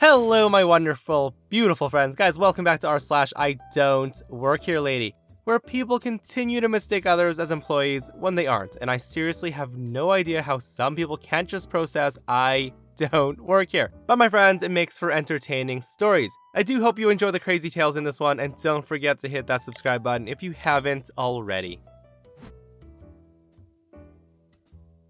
Hello, my wonderful, beautiful friends. Guys, welcome back to r/IDontWorkHereLady, where people continue to mistake others as employees when they aren't. And I seriously have no idea how some people can't just process I don't work here. But my friends, it makes for entertaining stories. I do hope you enjoy the crazy tales in this one, and don't forget to hit that subscribe button if you haven't already.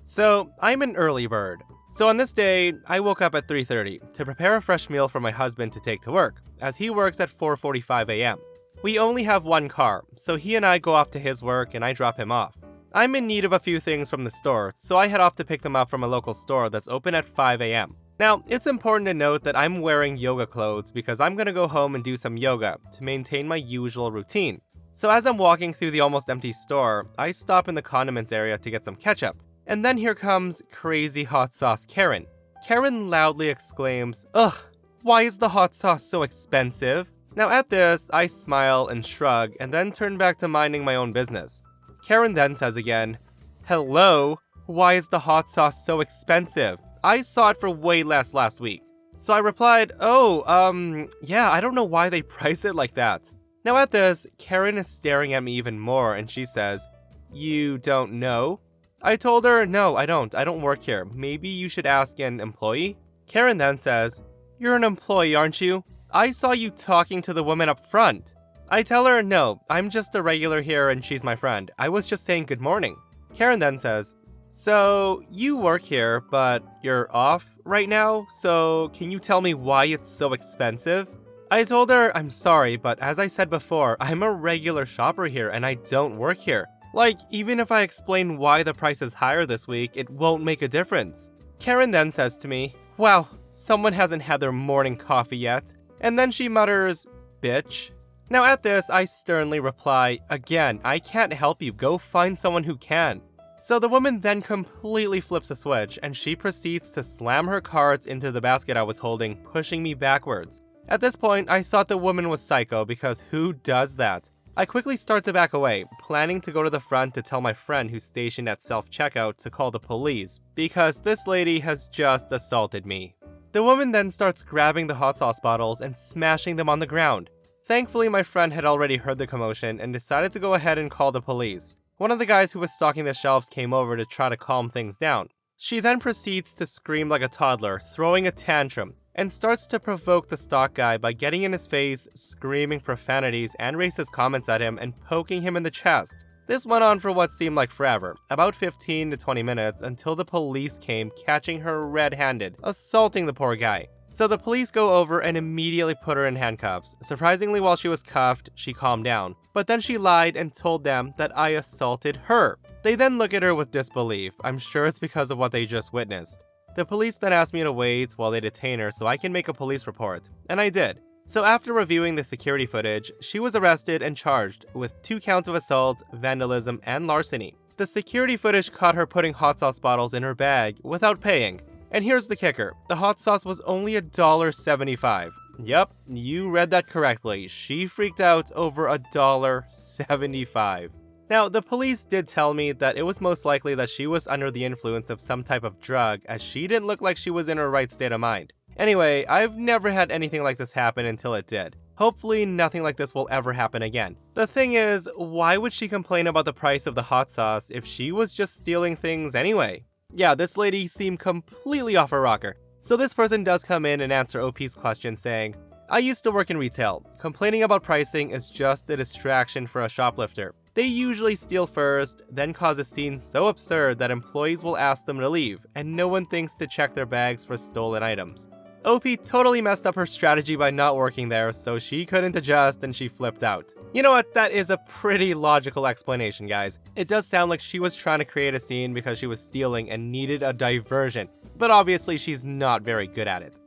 So, I'm an early bird. So on this day, I woke up at 3:30 to prepare a fresh meal for my husband to take to work, as he works at 4:45 a.m. We only have one car, so he and I go off to his work and I drop him off. I'm in need of a few things from the store, so I head off to pick them up from a local store that's open at 5 a.m. Now, it's important to note that I'm wearing yoga clothes because I'm gonna go home and do some yoga to maintain my usual routine. So as I'm walking through the almost empty store, I stop in the condiments area to get some ketchup. And then here comes crazy hot sauce Karen. Karen loudly exclaims, "Ugh, why is the hot sauce so expensive?" Now at this, I smile and shrug and then turn back to minding my own business. Karen then says again, "Hello, why is the hot sauce so expensive? I saw it for way less last week." So I replied, yeah, I don't know why they price it like that." Now at this, Karen is staring at me even more and she says, "You don't know?" I told her, "No, I don't work here. Maybe you should ask an employee." Karen then says, "You're an employee, aren't you? I saw you talking to the woman up front." I tell her, "No, I'm just a regular here and she's my friend. I was just saying good morning." Karen then says, "So, you work here, but you're off right now, so can you tell me why it's so expensive?" I told her, "I'm sorry, but as I said before, I'm a regular shopper here and I don't work here. Like, even if I explain why the price is higher this week, it won't make a difference." Karen then says to me, "Wow, someone hasn't had their morning coffee yet." And then she mutters, "Bitch." Now at this, I sternly reply, "Again, I can't help you. Go find someone who can." So the woman then completely flips a switch, and she proceeds to slam her cards into the basket I was holding, pushing me backwards. At this point, I thought the woman was psycho, because who does that? I quickly start to back away, planning to go to the front to tell my friend who's stationed at self-checkout to call the police, because this lady has just assaulted me. The woman then starts grabbing the hot sauce bottles and smashing them on the ground. Thankfully, my friend had already heard the commotion and decided to go ahead and call the police. One of the guys who was stocking the shelves came over to try to calm things down. She then proceeds to scream like a toddler, throwing a tantrum, and starts to provoke the stock guy by getting in his face, screaming profanities and racist comments at him and poking him in the chest. This went on for what seemed like forever, about 15 to 20 minutes, until the police came, catching her red-handed, assaulting the poor guy. So the police go over and immediately put her in handcuffs. Surprisingly, while she was cuffed, she calmed down. But then she lied and told them that I assaulted her. They then look at her with disbelief. I'm sure it's because of what they just witnessed. The police then asked me to wait while they detain her so I can make a police report, and I did. So after reviewing the security footage, she was arrested and charged with 2 counts of assault, vandalism, and larceny. The security footage caught her putting hot sauce bottles in her bag without paying. And here's the kicker, the hot sauce was only $1.75. Yep, you read that correctly. She freaked out over $1.75. Now, the police did tell me that it was most likely that she was under the influence of some type of drug, as she didn't look like she was in her right state of mind. Anyway, I've never had anything like this happen until it did. Hopefully, nothing like this will ever happen again. The thing is, why would she complain about the price of the hot sauce if she was just stealing things anyway? Yeah, this lady seemed completely off her rocker. So this person does come in and answer OP's question saying, "I used to work in retail. Complaining about pricing is just a distraction for a shoplifter. They usually steal first, then cause a scene so absurd that employees will ask them to leave, and no one thinks to check their bags for stolen items." OP totally messed up her strategy by not working there, so she couldn't adjust and she flipped out. You know what, that is a pretty logical explanation, guys. It does sound like she was trying to create a scene because she was stealing and needed a diversion, but obviously she's not very good at it.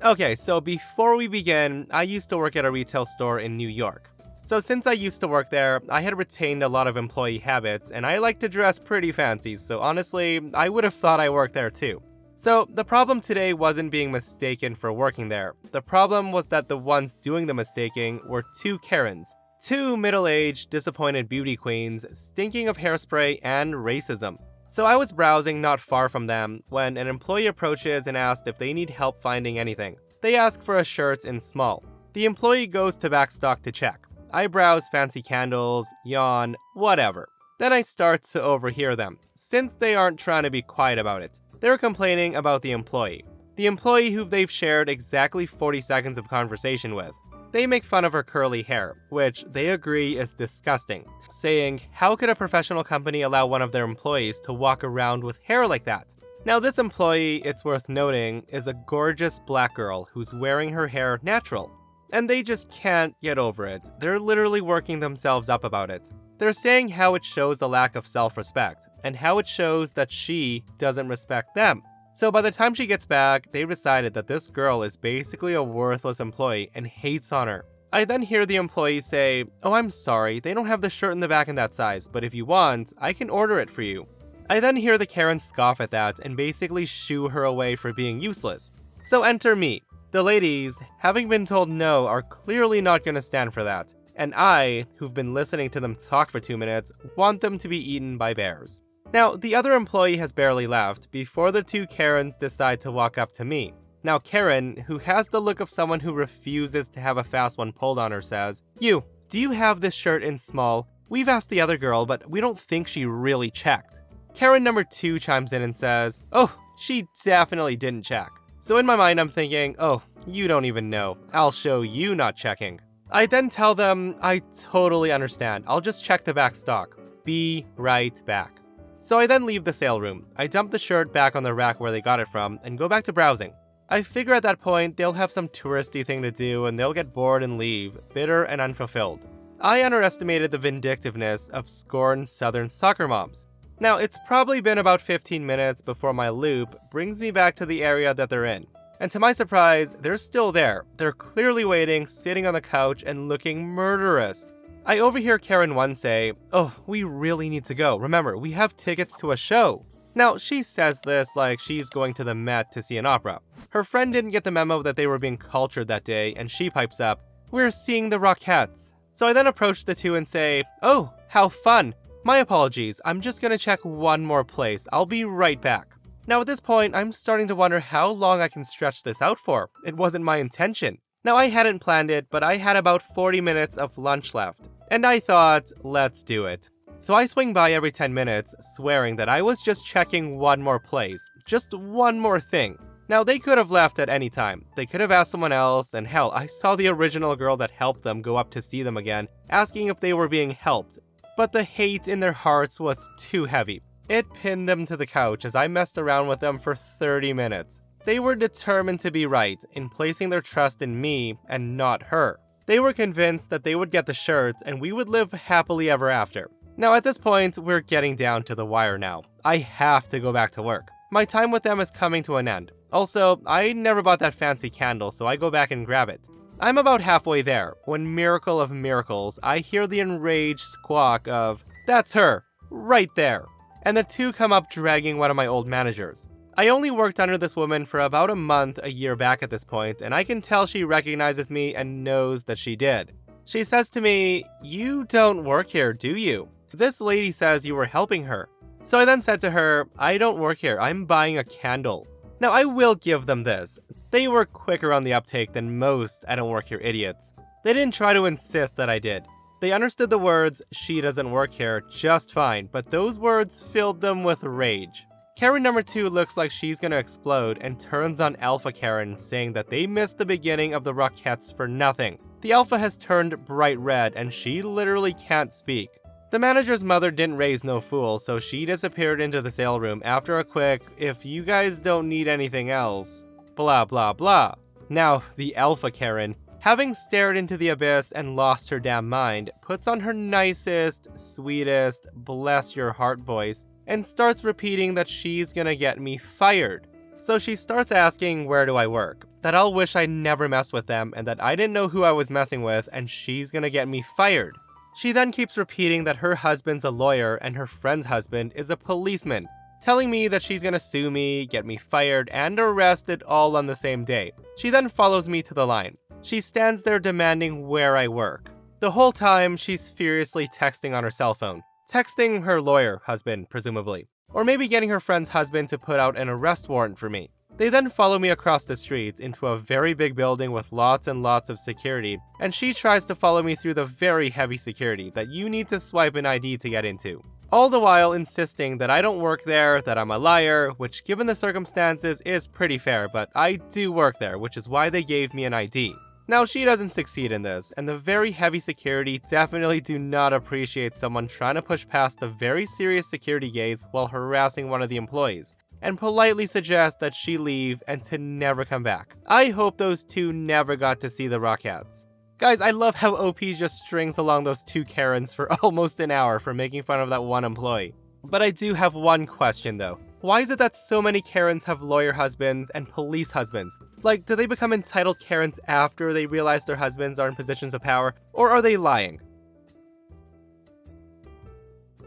Okay, so before we begin, I used to work at a retail store in New York. So since I used to work there, I had retained a lot of employee habits, and I like to dress pretty fancy, so honestly, I would have thought I worked there too. So the problem today wasn't being mistaken for working there. The problem was that the ones doing the mistaking were 2 Karens. 2 middle-aged, disappointed beauty queens, stinking of hairspray and racism. So I was browsing not far from them when an employee approaches and asks if they need help finding anything. They ask for a shirt in small. The employee goes to backstock to check. I browse fancy candles, yawn, whatever. Then I start to overhear them, since they aren't trying to be quiet about it. They're complaining about the employee who they've shared exactly 40 seconds of conversation with. They make fun of her curly hair, which they agree is disgusting, saying, how could a professional company allow one of their employees to walk around with hair like that? Now this employee, it's worth noting, is a gorgeous black girl who's wearing her hair natural. And they just can't get over it. They're literally working themselves up about it. They're saying how it shows a lack of self-respect, and how it shows that she doesn't respect them. So by the time she gets back, they've decided that this girl is basically a worthless employee and hates on her. I then hear the employee say, oh, I'm sorry, they don't have the shirt in the back in that size, but if you want, I can order it for you. I then hear the Karen scoff at that and basically shoo her away for being useless. So enter me. The ladies, having been told no, are clearly not going to stand for that. And I, who've been listening to them talk for 2 minutes, want them to be eaten by bears. Now, the other employee has barely left before the two Karens decide to walk up to me. Now Karen, who has the look of someone who refuses to have a fast one pulled on her, says, do you have this shirt in small? We've asked the other girl, but we don't think she really checked. Karen number 2 chimes in and says, oh, she definitely didn't check. So in my mind, I'm thinking, oh, you don't even know. I'll show you not checking. I then tell them, I totally understand. I'll just check the back stock. Be right back. So I then leave the sale room. I dump the shirt back on the rack where they got it from and go back to browsing. I figure at that point, they'll have some touristy thing to do and they'll get bored and leave, bitter and unfulfilled. I underestimated the vindictiveness of scorned Southern soccer moms. Now, it's probably been about 15 minutes before my loop brings me back to the area that they're in. And to my surprise, they're still there. They're clearly waiting, sitting on the couch and looking murderous. I overhear Karen 1 say, oh, we really need to go. Remember, we have tickets to a show. Now, she says this like she's going to the Met to see an opera. Her friend didn't get the memo that they were being cultured that day, and she pipes up, we're seeing the Rockettes. So I then approach the two and say, oh, how fun. My apologies, I'm just gonna check one more place. I'll be right back. Now at this point, I'm starting to wonder how long I can stretch this out for. It wasn't my intention. Now I hadn't planned it, but I had about 40 minutes of lunch left. And I thought, let's do it. So I swing by every 10 minutes, swearing that I was just checking one more place. Just one more thing. Now they could have left at any time. They could have asked someone else, and hell, I saw the original girl that helped them go up to see them again, asking if they were being helped. But the hate in their hearts was too heavy. It pinned them to the couch as I messed around with them for 30 minutes. They were determined to be right in placing their trust in me and not her. They were convinced that they would get the shirt and we would live happily ever after. Now at this point, we're getting down to the wire now. I have to go back to work. My time with them is coming to an end. Also, I never bought that fancy candle, so I go back and grab it. I'm about halfway there, when miracle of miracles, I hear the enraged squawk of, that's her, right there. And the two come up dragging one of my old managers. I only worked under this woman for about a month a year back at this point, and I can tell she recognizes me and knows that she did. She says to me, you don't work here, do you? This lady says you were helping her. So I then said to her, I don't work here, I'm buying a candle. Now I will give them this. They were quicker on the uptake than most I don't work here idiots. They didn't try to insist that I did. They understood the words, she doesn't work here, just fine, but those words filled them with rage. Karen number 2 looks like she's gonna explode and turns on Alpha Karen, saying that they missed the beginning of the Rockettes for nothing. The Alpha has turned bright red and she literally can't speak. The manager's mother didn't raise no fool, so she disappeared into the sale room after a quick, if you guys don't need anything else, blah blah blah. Now, the Alpha Karen, having stared into the abyss and lost her damn mind, puts on her nicest, sweetest, bless your heart voice and starts repeating that she's gonna get me fired. So she starts asking where do I work, that I'll wish I never messed with them and that I didn't know who I was messing with and she's gonna get me fired. She then keeps repeating that her husband's a lawyer and her friend's husband is a policeman, telling me that she's gonna sue me, get me fired, and arrested all on the same day. She then follows me to the line. She stands there demanding where I work. The whole time, she's furiously texting on her cell phone. Texting her lawyer husband, presumably. Or maybe getting her friend's husband to put out an arrest warrant for me. They then follow me across the street into a very big building with lots and lots of security, and she tries to follow me through the very heavy security that you need to swipe an ID to get into. All the while insisting that I don't work there, that I'm a liar, which given the circumstances is pretty fair, but I do work there, which is why they gave me an ID. Now she doesn't succeed in this, and the very heavy security definitely do not appreciate someone trying to push past the very serious security gates while harassing one of the employees, and politely suggest that she leave and to never come back. I hope those two never got to see the Rockettes. Guys, I love how OP just strings along those two Karens for almost an hour for making fun of that one employee. But I do have one question though. Why is it that so many Karens have lawyer husbands and police husbands? Like, do they become entitled Karens after they realize their husbands are in positions of power, or are they lying?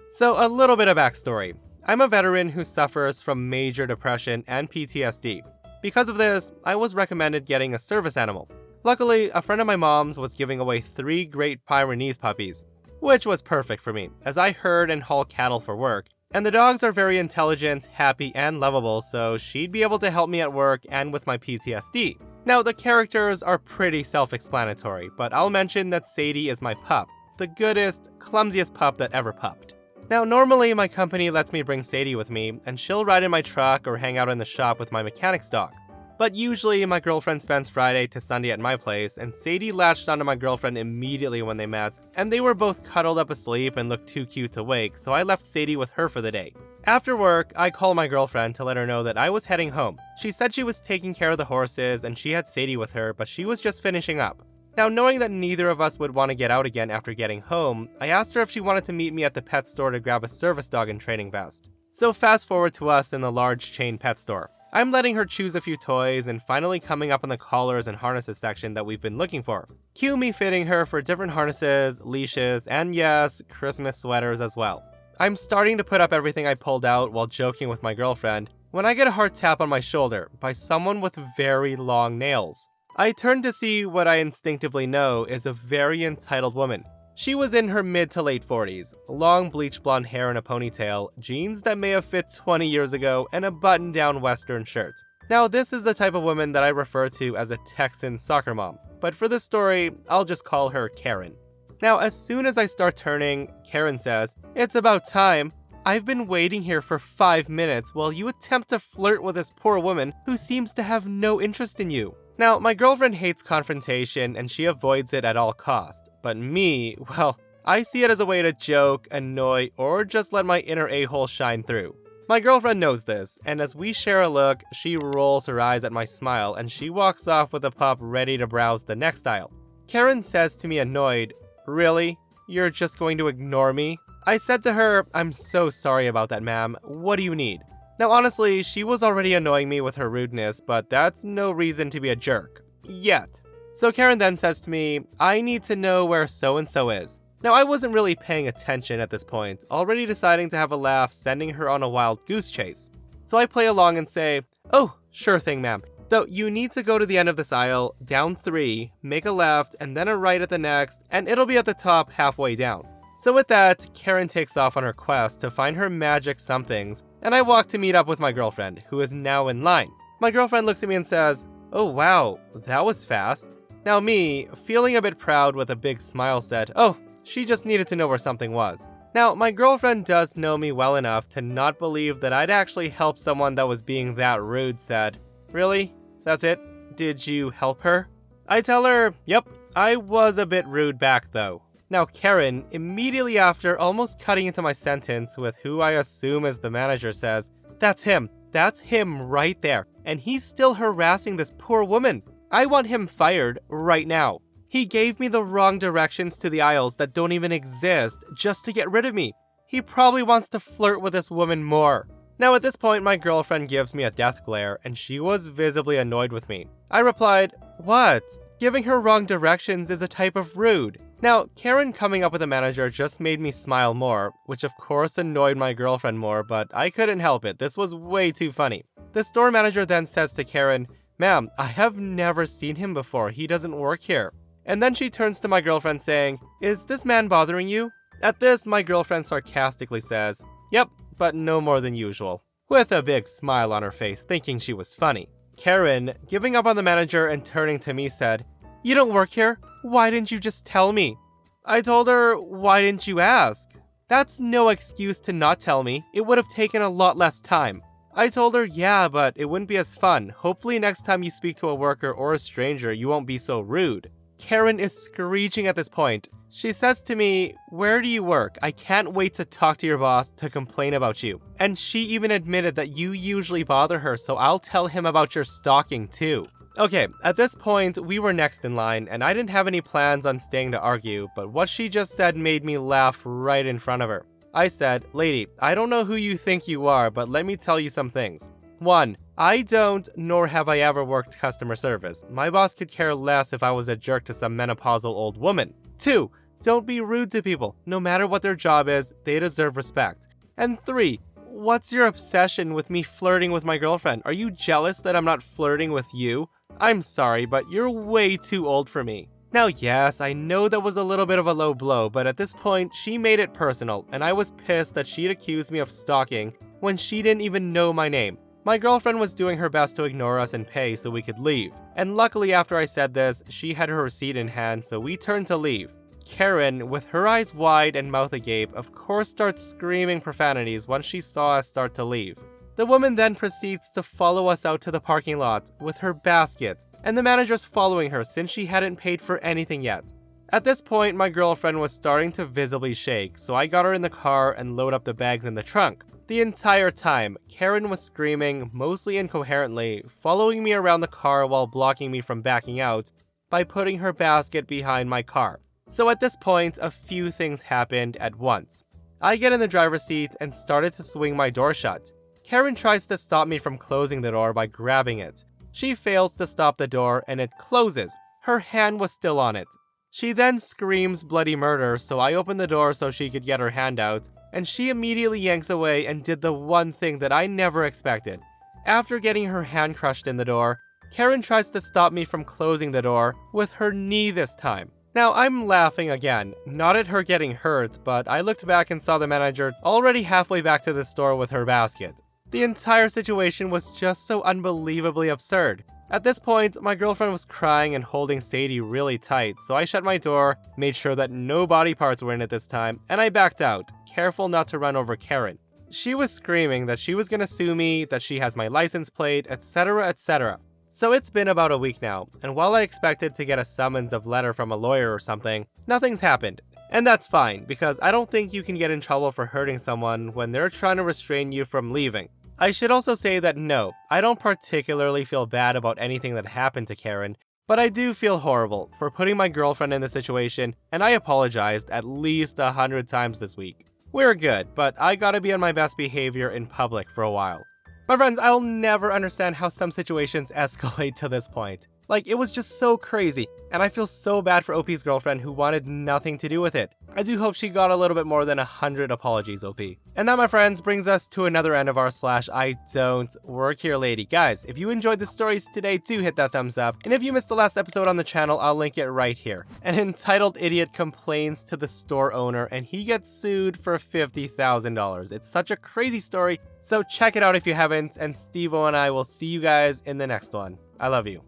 So a little bit of backstory. I'm a veteran who suffers from major depression and PTSD. Because of this, I was recommended getting a service animal. Luckily, a friend of my mom's was giving away 3 Great Pyrenees puppies, which was perfect for me, as I herd and haul cattle for work, and the dogs are very intelligent, happy, and lovable, so she'd be able to help me at work and with my PTSD. Now, the characters are pretty self-explanatory, but I'll mention that Sadie is my pup, the goodest, clumsiest pup that ever pupped. Now, normally my company lets me bring Sadie with me, and she'll ride in my truck or hang out in the shop with my mechanic's dog. But usually my girlfriend spends Friday to Sunday at my place, and Sadie latched onto my girlfriend immediately when they met, and they were both cuddled up asleep and looked too cute to wake, so I left Sadie with her for the day. After work, I called my girlfriend to let her know that I was heading home. She said she was taking care of the horses and she had Sadie with her, but she was just finishing up. Now, knowing that neither of us would want to get out again after getting home, I asked her if she wanted to meet me at the pet store to grab a service dog and training vest. So fast forward to us in the large chain pet store. I'm letting her choose a few toys and finally coming up on the collars and harnesses section that we've been looking for. Cue me fitting her for different harnesses, leashes, and yes, Christmas sweaters as well. I'm starting to put up everything I pulled out while joking with my girlfriend when I get a hard tap on my shoulder by someone with very long nails. I turn to see what I instinctively know is a very entitled woman. She was in her mid to late 40s, long bleach blonde hair in a ponytail, jeans that may have fit 20 years ago, and a button-down western shirt. Now, this is the type of woman that I refer to as a Texan soccer mom, but for this story, I'll just call her Karen. Now, as soon as I start turning, Karen says, "It's about time. I've been waiting here for 5 minutes while you attempt to flirt with this poor woman who seems to have no interest in you." Now, my girlfriend hates confrontation and she avoids it at all costs, but me, well, I see it as a way to joke, annoy, or just let my inner a-hole shine through. My girlfriend knows this, and as we share a look, she rolls her eyes at my smile and she walks off with the pup ready to browse the next aisle. Karen says to me annoyed, "Really? You're just going to ignore me?" I said to her, "I'm so sorry about that, ma'am. What do you need?" Now honestly, she was already annoying me with her rudeness, but that's no reason to be a jerk. Yet. So Karen then says to me, "I need to know where so-and-so is." Now I wasn't really paying attention at this point, already deciding to have a laugh, sending her on a wild goose chase. So I play along and say, "Oh, sure thing, ma'am. So you need to go to the end of this aisle, down 3, make a left, and then a right at the next, and it'll be at the top halfway down." So with that, Karen takes off on her quest to find her magic somethings, and I walk to meet up with my girlfriend, who is now in line. My girlfriend looks at me and says, "Oh wow, that was fast." Now me, feeling a bit proud with a big smile, said, "Oh, she just needed to know where something was." Now, my girlfriend does know me well enough to not believe that I'd actually help someone that was being that rude, said, "Really? That's it? Did you help her?" I tell her, "Yep, I was a bit rude back though." Now Karen, immediately after almost cutting into my sentence with who I assume is the manager, says, That's him right there, and he's still harassing this poor woman. I want him fired right now. He gave me the wrong directions to the aisles that don't even exist just to get rid of me. He probably wants to flirt with this woman more." Now at this point, my girlfriend gives me a death glare, and she was visibly annoyed with me. I replied, "What? Giving her wrong directions is a type of rude." Now, Karen coming up with a manager just made me smile more, which of course annoyed my girlfriend more, but I couldn't help it. This was way too funny. The store manager then says to Karen, "Ma'am, I have never seen him before. He doesn't work here." And then she turns to my girlfriend saying, "Is this man bothering you?" At this, my girlfriend sarcastically says, "Yep, but no more than usual, with a big smile on her face, thinking she was funny. Karen, giving up on the manager and turning to me, said, "You don't work here? Why didn't you just tell me?" I told her, "Why didn't you ask?" That's no excuse to not tell me. It would have taken a lot less time. I told her, yeah, but it wouldn't be as fun. Hopefully next time you speak to a worker or a stranger, you won't be so rude. Karen is screeching at this point. She says to me, "Where do you work? I can't wait to talk to your boss to complain about you." And she even admitted that you usually bother her, so I'll tell him about your stalking too. Okay, at this point, we were next in line, and I didn't have any plans on staying to argue, but what she just said made me laugh right in front of her. I said, "Lady, I don't know who you think you are, but let me tell you some things. 1. I don't, nor have I ever worked customer service. My boss could care less if I was a jerk to some menopausal old woman. 2. Don't be rude to people. No matter what their job is, they deserve respect. And 3. What's your obsession with me flirting with my girlfriend? Are you jealous that I'm not flirting with you? I'm sorry, but you're way too old for me." Now yes, I know that was a little bit of a low blow, but at this point, she made it personal, and I was pissed that she'd accused me of stalking when she didn't even know my name. My girlfriend was doing her best to ignore us and pay so we could leave. And luckily after I said this, she had her receipt in hand, so we turned to leave. Karen, with her eyes wide and mouth agape, of course starts screaming profanities once she saw us start to leave. The woman then proceeds to follow us out to the parking lot with her basket, and the manager's following her since she hadn't paid for anything yet. At this point, my girlfriend was starting to visibly shake, so I got her in the car and load up the bags in the trunk. The entire time, Karen was screaming, mostly incoherently, following me around the car while blocking me from backing out by putting her basket behind my car. So at this point, a few things happened at once. I get in the driver's seat and started to swing my door shut. Karen tries to stop me from closing the door by grabbing it. She fails to stop the door and it closes. Her hand was still on it. She then screams bloody murder, so I open the door so she could get her hand out, and she immediately yanks away and did the one thing that I never expected. After getting her hand crushed in the door, Karen tries to stop me from closing the door with her knee this time. Now, I'm laughing again, not at her getting hurt, but I looked back and saw the manager already halfway back to the store with her basket. The entire situation was just so unbelievably absurd. At this point, my girlfriend was crying and holding Sadie really tight, so I shut my door, made sure that no body parts were in it this time, and I backed out, careful not to run over Karen. She was screaming that she was gonna sue me, that she has my license plate, etc, etc. So it's been about a week now, and while I expected to get a summons of letter from a lawyer or something, nothing's happened. And that's fine, because I don't think you can get in trouble for hurting someone when they're trying to restrain you from leaving. I should also say that no, I don't particularly feel bad about anything that happened to Karen, but I do feel horrible for putting my girlfriend in this situation, and I apologized at least 100 times this week. We're good, but I gotta be on my best behavior in public for a while. My friends, I'll never understand how some situations escalate to this point. Like, it was just so crazy, and I feel so bad for OP's girlfriend who wanted nothing to do with it. I do hope she got a little bit more than 100 apologies, OP. And that, my friends, brings us to another end of our /IDontWorkHereLady. Guys, if you enjoyed the stories today, do hit that thumbs up. And if you missed the last episode on the channel, I'll link it right here. An entitled idiot complains to the store owner, and he gets sued for $50,000. It's such a crazy story, so check it out if you haven't, and Steve-O and I will see you guys in the next one. I love you.